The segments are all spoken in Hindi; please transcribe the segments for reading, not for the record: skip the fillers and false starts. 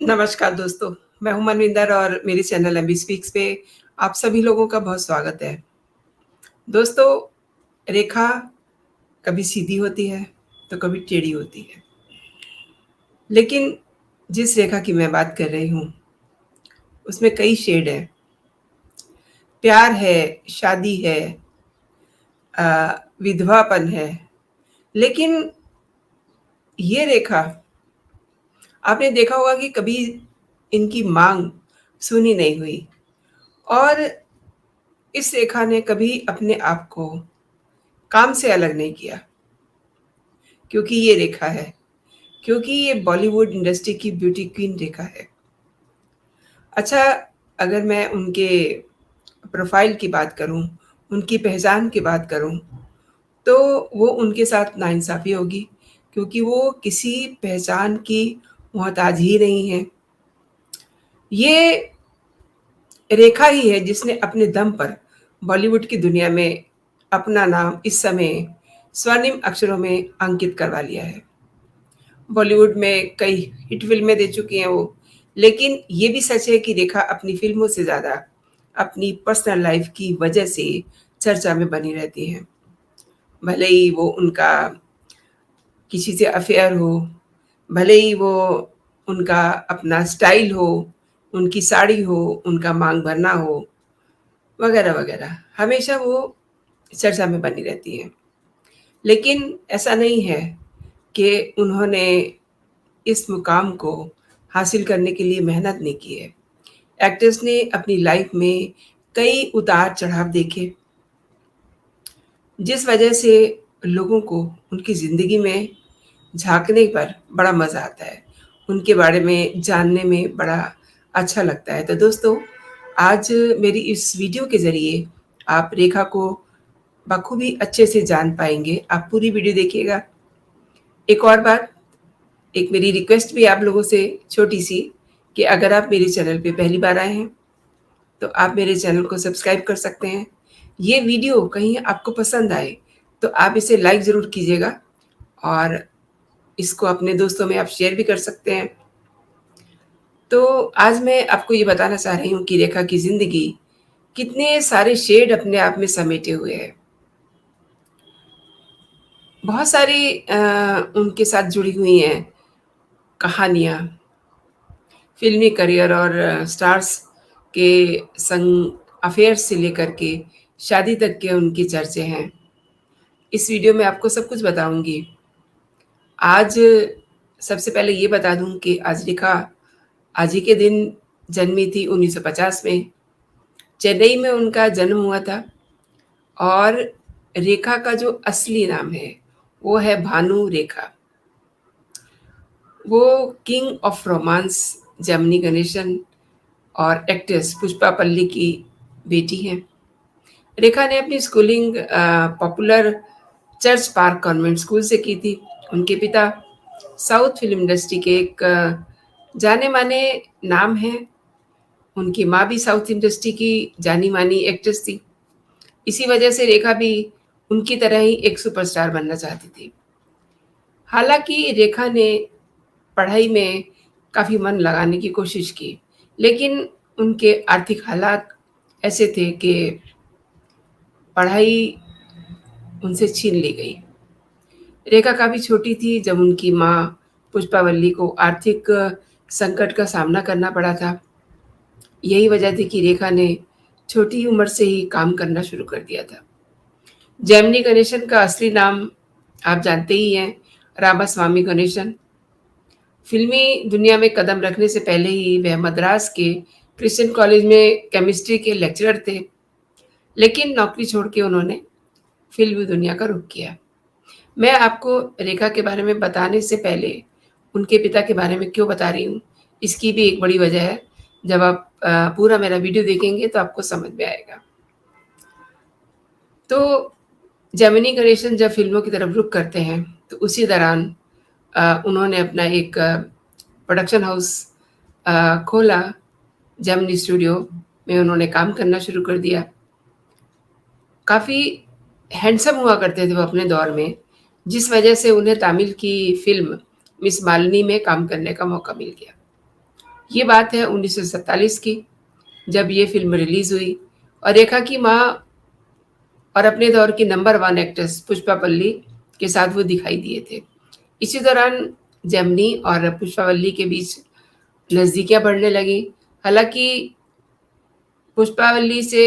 नमस्कार दोस्तों, मैं हूँ मनविंदर और मेरे चैनल एमबी स्पीक्स पे आप सभी लोगों का बहुत स्वागत है। दोस्तों, रेखा कभी सीधी होती है, तो कभी टेढ़ी होती है। लेकिन जिस रेखा की मैं बात कर रही हूँ, उसमें कई शेड हैं। प्यार है, शादी है, विधवापन है। लेकिन ये रेखा आपने देखा होगा कि कभी इनकी माँग सुनी नहीं हुई और इस रेखा ने कभी अपने आप को काम से अलग नहीं किया, क्योंकि ये रेखा है, क्योंकि ये बॉलीवुड इंडस्ट्री की ब्यूटी क्वीन रेखा है। अच्छा, अगर मैं उनके प्रोफ़ाइल की बात करूँ, उनकी पहचान की बात करूँ, तो वो उनके साथ नाइंसाफ़ी होगी, क्योंकि वो किसी पहचान की मोहताज ही नहीं हैं। ये रेखा ही है जिसने अपने दम पर बॉलीवुड की दुनिया में अपना नाम इस समय स्वर्णिम अक्षरों में अंकित करवा लिया है। बॉलीवुड में कई हिट फ़िल्में दे चुकी हैं वो, लेकिन ये भी सच है कि रेखा अपनी फ़िल्मों से ज़्यादा अपनी पर्सनल लाइफ़ की वजह से चर्चा में बनी रहती हैं। भले ही वो उनका किसी से अफ़ेयर हो, भले ही वो उनका अपना स्टाइल हो, उनकी साड़ी हो, उनका मांग भरना हो, वगैरह-वगैरह, हमेशा वो चर्चा में बनी रहती हैं। लेकिन ऐसा नहीं है कि उन्होंने इस मुकाम को हासिल करने के लिए मेहनत नहीं की है। एक्ट्रेस ने अपनी लाइफ में कई उतार-चढ़ाव देखे, जिस वजह से लोगों को उनकी ज़िंदगी में झाँकने पर बड़ा मज़ा आता है। उनके बारे में जानने में बड़ा अच्छा लगता है। तो दोस्तों, आज मेरी इस वीडियो के ज़रिए आप रेखा को बखूबी अच्छे से जान पाएँगे। आप पूरी वीडियो देखिएगा। एक और बात, एक मेरी रिक्वेस्ट भी आप लोगों से छोटी-सी कि अगर आप मेरे चैनल पे पहली बार आए हैं, तो आप मेरे चैनल को सब्सक्राइब कर सकते हैं। ये वीडियो कहीं आपको पसंद आए, तो आप इसे लाइक ज़रूर कीजिएगा और इसको अपने दोस्तों में आप शेयर भी कर सकते हैं। तो आज मैं आपको ये बताना चाह रही हूँ कि रेखा की ज़िंदगी कितने सारे शेड अपने आप में समेटे हुए है। बहुत सारी उनके साथ जुड़ी हुई हैं कहानियाँ। फ़िल्मी करियर और स्टार्स के संग अफ़ेयर्स से लेकर के शादी तक के उनकी चर्चे हैं। इस वीडियो में आपको सब कुछ बताऊँगी। आज सबसे पहले ये बता दूँ कि आज रेखा आज ही के दिन जन्मी थी 1950 में। चेन्नई में उनका जन्म हुआ था और रेखा का जो असली नाम है, वो है भानु रेखा। वो king of romance Gemini Ganesan और एक्ट्रेस पुष्पा पल्ली की बेटी हैं। रेखा ने अपनी schooling popular church park convent school से की थी। उनके पिता साउथ फ़िल्म इंडस्ट्री के एक जाने-माने नाम हैं। उनकी माँ भी साउथ इंडस्ट्री की जानी-मानी एक्ट्रेस थी। इसी वजह से रेखा भी उनकी तरह ही एक सुपरस्टार बनना चाहती थी। हालाँकि रेखा ने पढ़ाई में काफ़ी मन लगाने की कोशिश की, लेकिन उनके आर्थिक हालात ऐसे थे कि पढ़ाई उनसे छीन ली गई। रेखा काफ़ी छोटी थी जब उनकी माँ पुष्पावल्ली को आर्थिक संकट का सामना करना पड़ा था। यही वजह थी कि रेखा ने छोटी उम्र से ही काम करना शुरू कर दिया था। जेमिनी गणेशन का असली नाम आप जानते ही हैं, रामास्वामी गणेशन। फ़िल्मी दुनिया में कदम रखने से पहले ही वह मद्रास के क्रिश्चियन कॉलेज में केमिस्ट्री के लेक्चरर थे, लेकिन नौकरी छोड़ के उन्होंने फ़िल्मी दुनिया का रुख किया। मैं आपको रेखा के बारे में बताने से पहले उनके पिता के बारे में क्यों बता रही हूँ, इसकी भी एक बड़ी वजह है। जब आप पूरा मेरा वीडियो देखेंगे तो आपको समझ में आएगा। तो जेमिनी गणेशन जब फ़िल्मों की तरफ रुख करते हैं, तो उसी दौरान उन्होंने अपना एक प्रोडक्शन हाउस खोला। जेमिनी स्टूडियो में उन्होंने काम करना शुरू कर दिया। काफ़ी हैंडसम हुआ करते थे वो अपने दौर में, जिस वजह से उन्हें तमिल की फ़िल्म मिस मालिनी में काम करने का मौका मिल गया। ये बात है 1947 की, जब ये फ़िल्म रिलीज़ हुई और रेखा की माँ और अपने दौर की नंबर 1 एक्ट्रेस पुष्पा पल्ली के साथ वो दिखाई दिए थे। इसी दौरान जेमिनी और पुष्पा पल्ली के बीच नज़दीकियाँ बढ़ने लगीं। हालाँकि पुष्पावल्ली से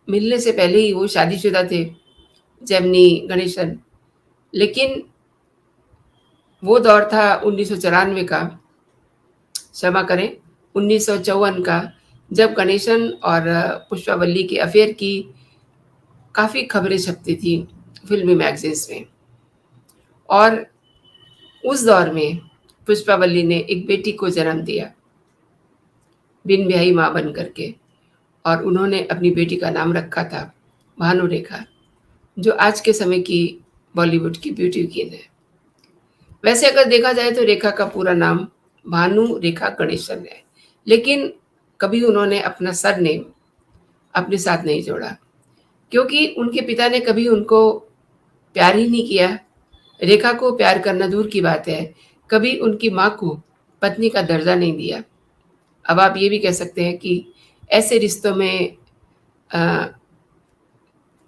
मिलने से पहले ही वो शादीशुदा थे, जेमिनी गणेशन। लेकिन वो दौर था 1994 का, क्षमा करें, 1954 का, जब गणेशन और पुष्पावल्ली के अफ़ेयर की काफ़ी खबरें छपती थी फ़िल्मी मैगज़ीन्स में। और उस दौर में पुष्पावल्ली ने एक बेटी को जन्म दिया, बिन ब्याही माँ बन कर के, और उन्होंने अपनी बेटी का नाम रखा था भानु रेखा, जो आज के समय की बॉलीवुड की ब्यूटी क्वीन है। वैसे अगर देखा जाए तो रेखा का पूरा नाम भानु रेखा गणेशन है, लेकिन कभी उन्होंने अपना सरनेम अपने साथ नहीं जोड़ा, क्योंकि उनके पिता ने कभी उनको प्यार ही नहीं किया। रेखा को प्यार करना दूर की बात है, कभी उनकी माँ को पत्नी का दर्जा नहीं दिया। अब आप ये भी कह सकते हैं कि ऐसे रिश्तों में अ,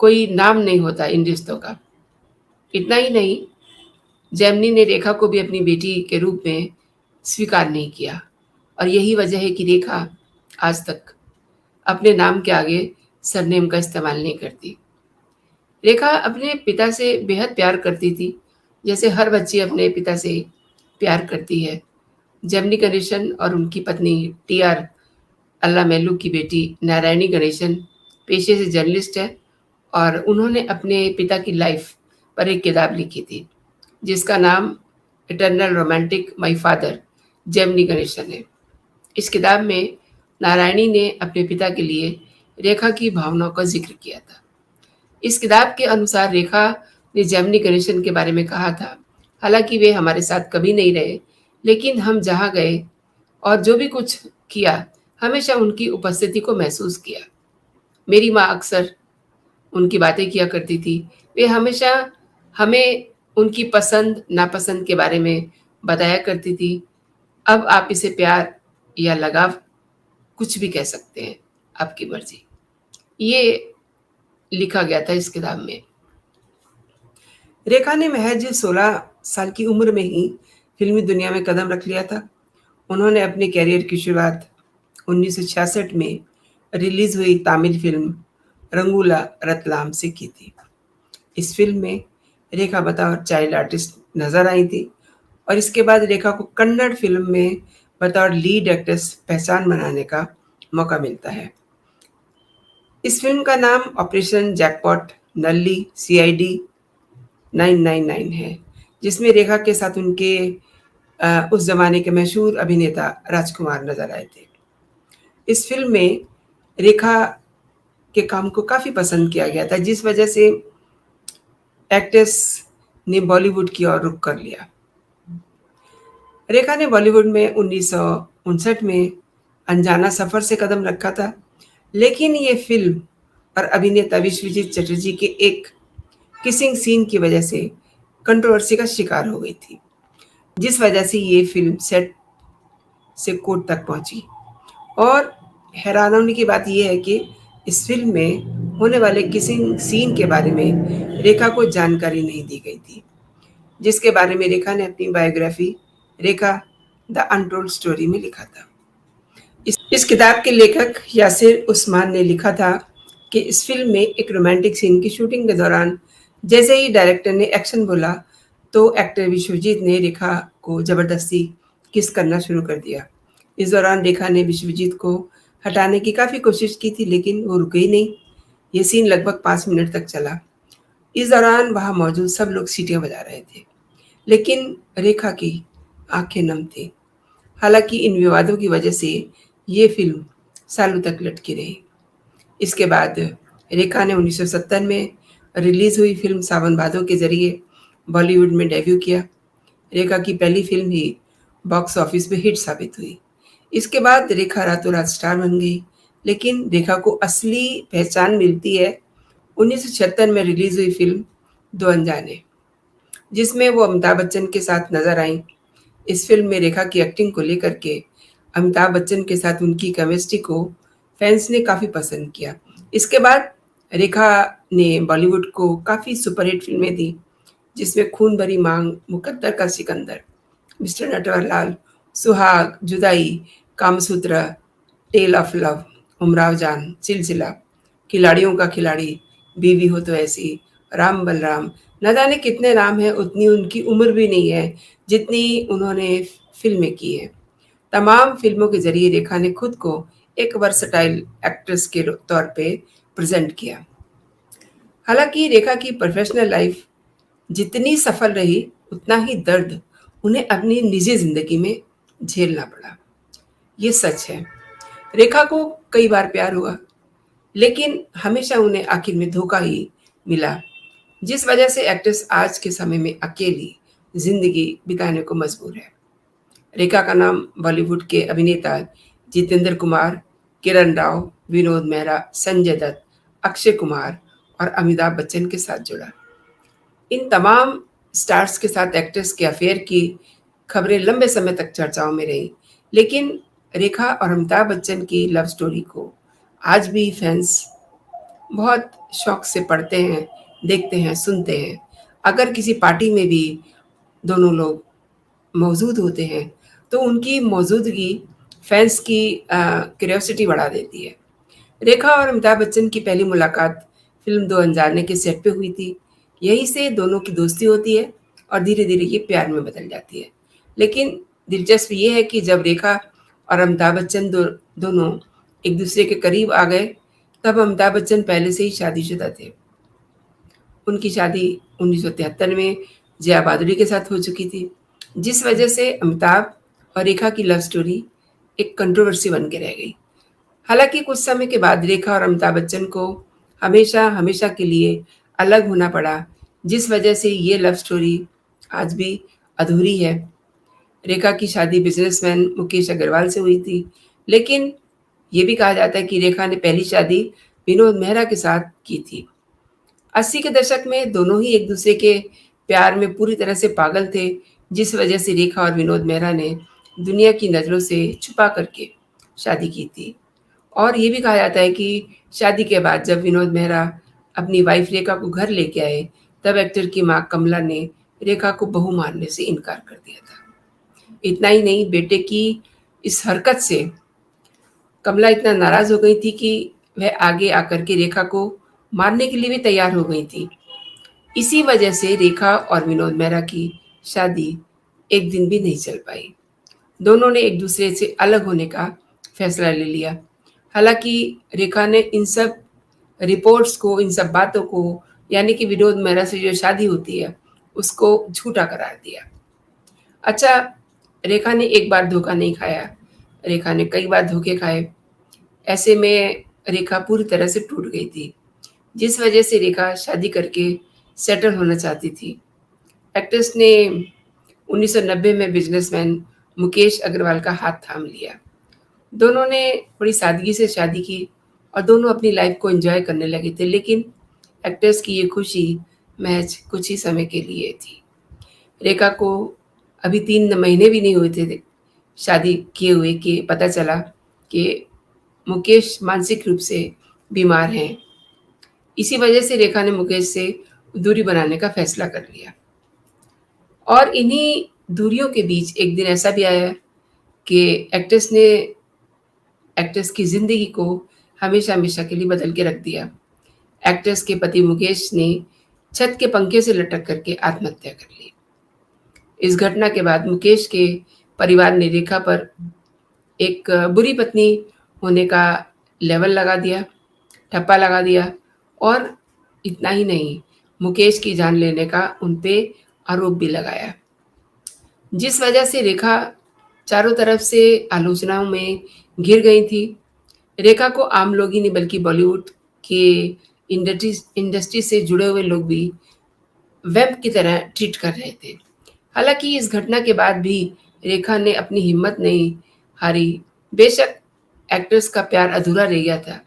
कोई नाम नहीं होता इन रिश्तों का। इतना ही नहीं, जेमिनी ने रेखा को भी अपनी बेटी के रूप में स्वीकार नहीं किया, और यही वजह है कि रेखा आज तक अपने नाम के आगे सरनेम का इस्तेमाल नहीं करती। रेखा अपने पिता से बेहद प्यार करती थी, जैसे हर बच्ची अपने पिता से प्यार करती है। जेमिनी गणेशन और उनकी पत्नी टीआर अल्लामेलू की बेटी नारायणी गणेशन पेशे से जर्नलिस्ट है, और उन्होंने अपने पिता की लाइफ पर एक किताब लिखी थी, जिसका नाम eternal romantic my father Gemini Ganesan है। इस किताब में नारायणी ने अपने पिता के लिए रेखा की भावनाओं का जिक्र किया था। इस किताब के अनुसार रेखा ने जेमिनी गणेशन के बारे में कहा था, हालांकि वे हमारे साथ कभी नहीं रहे, लेकिन हम जहाँ गए और जो भी कुछ किया, हमेशा उनकी उपस्थिति को महसूस किया। मेरी माँ अक्सर उनकी बातें किया करती थी। वे हमेशा हमें उनकी पसंद नापसंद के बारे में बताया करती थी। अब आप इसे प्यार या लगाव कुछ भी कह सकते हैं, आपकी मर्ज़ी। ये लिखा गया था इस किताब में। रेखा ने महज 16 साल की उम्र में ही फ़िल्मी दुनिया में कदम रख लिया था। उन्होंने अपने करियर की शुरुआत 1966 में रिलीज़ हुई तमिल फ़िल्म रंगूला रतलाम से की थी। इस फ़िल्म में रेखा बतौर चाइल्ड आर्टिस्ट नज़र आई थी, और इसके बाद रेखा को कन्नड़ फ़िल्म में बतौर लीड एक्ट्रेस पहचान बनाने का मौका मिलता है। इस फ़िल्म का नाम ऑपरेशन जैकपॉट नल्ली सीआईडी 999 है, जिसमें रेखा के साथ उनके उस ज़माने के मशहूर अभिनेता राजकुमार नज़र आए थे। इस फ़िल्म में रेखा के काम को काफ़ी पसंद किया गया था, जिस वजह से एक्ट्रेस ने बॉलीवुड की ओर रुख कर लिया। रेखा ने बॉलीवुड में 1959 में अनजाना सफ़र से कदम रखा था, लेकिन ये फ़िल्म और अभिनेता विश्वजीत चटर्जी के एक किसिंग सीन की वजह से कंट्रोवर्सी का शिकार हो गई थी, जिस वजह से ये फ़िल्म सेट से कोर्ट तक पहुंची। और हैरान होने की बात यह है कि इस फ़िल्म में होने वाले किसिंग सीन के बारे में रेखा को जानकारी नहीं दी गई थी, जिसके बारे में रेखा ने अपनी biography Rekha the untold story में लिखा था। इस किताब के लेखक यासिर उस्मान ने लिखा था कि इस फिल्म में एक रोमांटिक सीन की शूटिंग के दौरान जैसे ही डायरेक्टर ने एक्शन बोला, तो एक्टर विश्वजीत ने रेखा को ज़बरदस्ती किस करना शुरू कर दिया। इस दौरान रेखा ने विश्वजीत को हटाने की काफ़ी कोशिश की थी, लेकिन वो रुके ही नहीं। ये सीन लगभग 5 मिनट तक चला। इस दौरान वहाँ मौजूद सब लोग सीटियाँ बजा रहे थे, लेकिन रेखा की आँखें नम थीं। हालाँकि इन विवादों की वजह से ये फ़िल्म सालों तक लटकी रही। इसके बाद रेखा ने 1970 में रिलीज़ हुई फ़िल्म सावन भादो के ज़रिए बॉलीवुड में डेब्यू किया। रेखा की पहली फ़िल्म ही बॉक्स ऑफिस पे हिट साबित हुई। इसके बाद रेखा रातों-रात स्टार बन गई, लेकिन रेखा को असली पहचान मिलती है 1976 में रिलीज़ हुई फ़िल्म दो अनजाने, जिसमें वो अमिताभ बच्चन के साथ नज़र आईं। इस फ़िल्म में रेखा की एक्टिंग को लेकर के अमिताभ बच्चन के साथ उनकी केमिस्ट्री को फैन्स ने काफ़ी पसंद किया। इसके बाद रेखा ने बॉलीवुड को काफ़ी सुपरहिट फ़िल्में दी, जिसमें खून भरी मांग, मुकद्दर का Sikandar, mister Natwarlal, Suhaag, Judaai, Kamasutra, tale of love, Umrao Jaan, Silsila, खिलाड़ियों का खिलाड़ी, बीवी हो तो ऐसी, राम बलराम, न जाने कितने नाम हैं, उतनी उनकी उम्र भी नहीं है, जितनी उन्होंने फ़िल्में की हैं। तमाम फ़िल्मों के ज़रिए रेखा ने खुद को एक वर्सटाइल एक्ट्रेस के तौर पे प्रेज़ेंट किया। हालाँकि रेखा की प्रोफ़ेशनल लाइफ़ जितनी सफल रही, उतना ही दर्द उन्हें अपनी निजी ज़िंदगी में झेलना पड़ा। ये सच है। रेखा को कई बार प्यार हुआ, लेकिन हमेशा उन्हें आखिर में धोखा ही मिला, जिस वजह से एक्ट्रेस आज के समय में अकेली ज़िंदगी बिताने को मजबूर है। रेखा का नाम बॉलीवुड के अभिनेता जितेंद्र कुमार, किरण राव, विनोद मेहरा, संजय दत्त, अक्षय कुमार और अमिताभ बच्चन के साथ जुड़ा। इन तमाम स्टार्स के साथ एक्ट्रेस के अफेयर की खबरें लंबे समय तक चर्चाओं में रहीं, लेकिन रेखा और अमिताभ बच्चन की लव स्टोरी को आज भी फैंस बहुत शौक से पढ़ते हैं, देखते हैं, सुनते हैं। अगर किसी पार्टी में भी दोनों लोग मौजूद होते हैं, तो उनकी मौजूदगी फैंस की क्यूरियोसिटी बढ़ा देती है। रेखा और अमिताभ बच्चन की पहली मुलाकात फ़िल्म दो अनजाने के सेट पे हुई थी। यहीं से दोनों की दोस्ती होती है और धीरे-धीरे ये प्यार में बदल जाती है। लेकिन दिलचस्प ये है कि जब रेखा और अमिताभ बच्चन दोनों एक-दूसरे के करीब आ गए, तब अमिताभ बच्चन पहले से ही शादीशुदा थे। उनकी शादी 1973 में जया भादुड़ी के साथ हो चुकी थी, जिस वजह से अमिताभ और रेखा की लव स्टोरी एक कंट्रोवर्सी बन के रह गई। हालाँकि कुछ समय के बाद रेखा और अमिताभ बच्चन को हमेशा के लिए अलग होना पड़ा, जिस वजह से ये लव स्टोरी आज भी अधूरी है। रेखा की शादी बिज़नेसमैन मुकेश अग्रवाल से हुई थी, लेकिन ये भी कहा जाता है कि रेखा ने पहली शादी विनोद मेहरा के साथ की थी। 80 के दशक में दोनों ही एक-दूसरे के प्यार में पूरी तरह से पागल थे, जिस वजह से रेखा और विनोद मेहरा ने दुनिया की नज़रों से छुपा करके शादी की थी। और ये भी कहा जाता है कि शादी के बाद जब विनोद मेहरा अपनी वाइफ़ रेखा को घर लेके आए, तब एक्टर की माँ कमला ने रेखा को बहू मानने से इनकार कर दिया था। इतना ही नहीं, बेटे की इस हरकत से कमला इतना नाराज़ हो गई थी कि वह आगे आकर के रेखा को मारने के लिए भी तैयार हो गई थी। इसी वजह से रेखा और विनोद मेहरा की शादी एक दिन भी नहीं चल पाई। दोनों ने एक-दूसरे से अलग होने का फैसला ले लिया। हालाँकि रेखा ने इन सब रिपोर्ट्स को, इन सब बातों को, यानी कि विनोद मेहरा से जो शादी होती है, उसको झूठा करार दिया। अच्छा, रेखा ने एक बार धोखा नहीं खाया, रेखा ने कई बार धोखे खाए। ऐसे में रेखा पूरी तरह से टूट गई थी, जिस वजह से रेखा शादी करके सेटल होना चाहती थी। एक्ट्रेस ने 1990 में बिज़नेसमैन मुकेश अग्रवाल का हाथ थाम लिया। दोनों ने बड़ी सादगी से शादी की और दोनों अपनी लाइफ़ को एन्जॉय करने लगे थे, लेकिन एक्ट्रेस की ये खुशी महज़ कुछ ही समय के लिए थी। रेखा को अभी 3 महीने भी नहीं हुए थे शादी किए हुए कि पता चला कि मुकेश मानसिक रूप से बीमार हैं। इसी वजह से रेखा ने मुकेश से दूरी बनाने का फैसला कर लिया। और इन्हीं दूरियों के बीच एक दिन ऐसा भी आया कि एक्ट्रेस की ज़िंदगी को हमेशा-हमेशा के लिए बदल के रख दिया। एक्ट्रेस के पति मुकेश ने छत के पंखे से लटक करके आत्महत्या कर ली। इस घटना के बाद मुकेश के परिवार ने रेखा पर एक बुरी पत्नी होने का लेबल लगा दिया, ठप्पा लगा दिया और इतना ही नहीं, मुकेश की जान लेने का उन पे आरोप भी लगाया। जिस वजह से रेखा चारों तरफ से आलोचनाओं में घिर गई थी। रेखा को आम लोग ही नहीं बल्कि बॉलीवुड के इंडस्ट्री से जुड़े हुए लोग भी वेब की तरह ट्रीट कर रहे थे। हालाँकि इस घटना के बाद भी रेखा ने अपनी हिम्मत नहीं हारी। बेशक एक्ट्रेस का प्यार अधूरा रह गया था,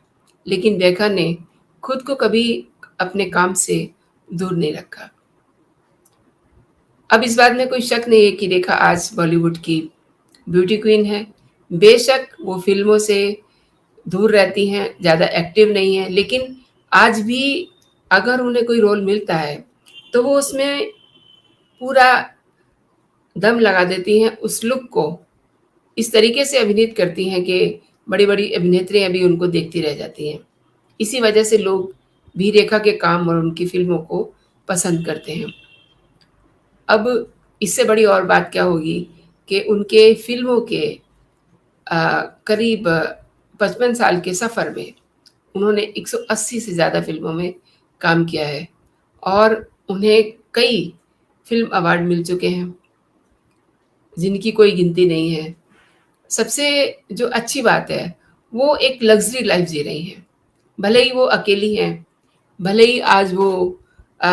लेकिन रेखा ने खुद को कभी अपने काम से दूर नहीं रखा। अब इस बात में कोई शक नहीं है कि रेखा आज बॉलीवुड की ब्यूटी क्वीन है। बेशक वो फ़िल्मों से दूर रहती हैं, ज़्यादा एक्टिव नहीं हैं, लेकिन आज भी अगर उन्हें कोई रोल मिलता है, तो वो उसमें पूरा दम लगा देती हैं, उस लुक को इस तरीके से अभिनीत करती हैं कि बड़ी-बड़ी अभिनेत्रियाँ भी उनको देखती रह जाती हैं। इसी वजह से लोग भी रेखा के काम और उनकी फ़िल्मों को पसंद करते हैं। अब इससे बड़ी और बात क्या होगी कि उनके फ़िल्मों के करीब 55 साल के सफ़र में उन्होंने 180 से ज़्यादा फ़िल्मों में काम किया है और उन्हें कई फ़िल्म अवार्ड मिल चुके हैं, जिनकी कोई गिनती नहीं है। सबसे जो अच्छी बात है, वो एक लग्ज़री लाइफ़ जी रही हैं। भले ही वो अकेली हैं, भले ही आज वो अ,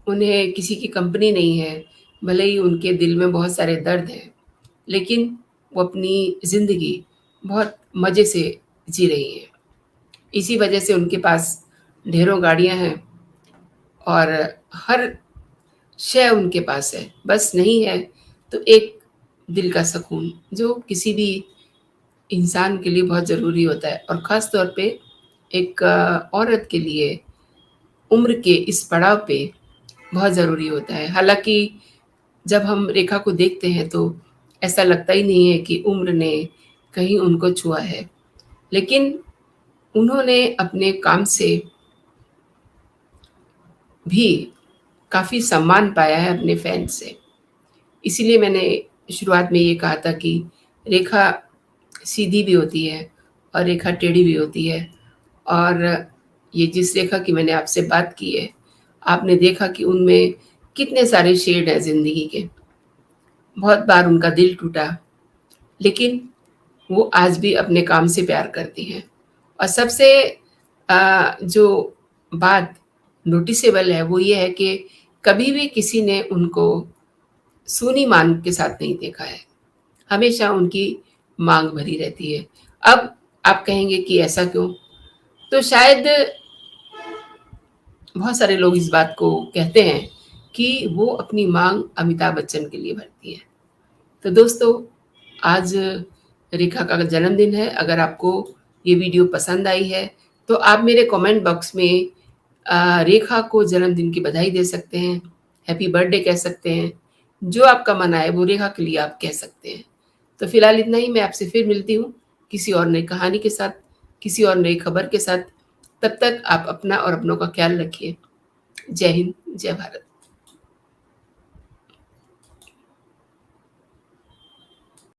उन्हें किसी की कंपनी नहीं है, भले ही उनके दिल में बहुत सारे दर्द हैं, लेकिन वो अपनी ज़िंदगी बहुत मज़े से जी रही हैं। इसी वजह से उनके पास ढेरों गाड़ियाँ हैं और हर शय उनके पास है, बस नहीं है तो एक दिल का सुकून, जो किसी भी इंसान के लिए बहुत ज़रूरी होता है और ख़ास तौर पे एक औरत के लिए उम्र के इस पड़ाव पे बहुत ज़रूरी होता है। हालाँकि जब हम रेखा को देखते हैं तो ऐसा लगता ही नहीं है कि उम्र ने कहीं उनको छुआ है। लेकिन उन्होंने अपने काम से भी काफ़ी सम्मान पाया है अपने फैन्स से। इसीलिए मैंने शुरुआत में ये कहा था कि रेखा सीधी भी होती है और रेखा टेढ़ी भी होती है और ये जिस रेखा की मैंने आपसे बात की है, आपने देखा कि उनमें कितने सारे शेड हैं ज़िंदगी के। बहुत बार उनका दिल टूटा, लेकिन वो आज भी अपने काम से प्यार करती हैं और सबसे जो बात नोटिसेबल है, वो ये है कि कभी भी किसी ने उनको सूनी माँग के साथ नहीं देखा है। हमेशा उनकी माँग भरी रहती है। अब आप कहेंगे कि ऐसा क्यों? तो शायद बहुत सारे लोग इस बात को कहते हैं कि वो अपनी माँग अमिताभ बच्चन के लिए भरती हैं। तो दोस्तों, आज रेखा का जन्मदिन है। अगर आपको ये वीडियो पसंद आई है, तो आप मेरे कमेंट बॉक्स में रेखा को जन्मदिन की बधाई दे सकते हैं, हैप्पी बर्थडे कह सकते हैं। जो आपका मन आए वो रेखा के लिए आप कह सकते हैं। तो फिलहाल इतना ही, मैं आपसे फिर मिलती हूँ किसी और नई कहानी के साथ, किसी और नई खबर के साथ। तब तक आप अपना और अपनों का ख्याल रखिए। जय हिंद, जय भारत।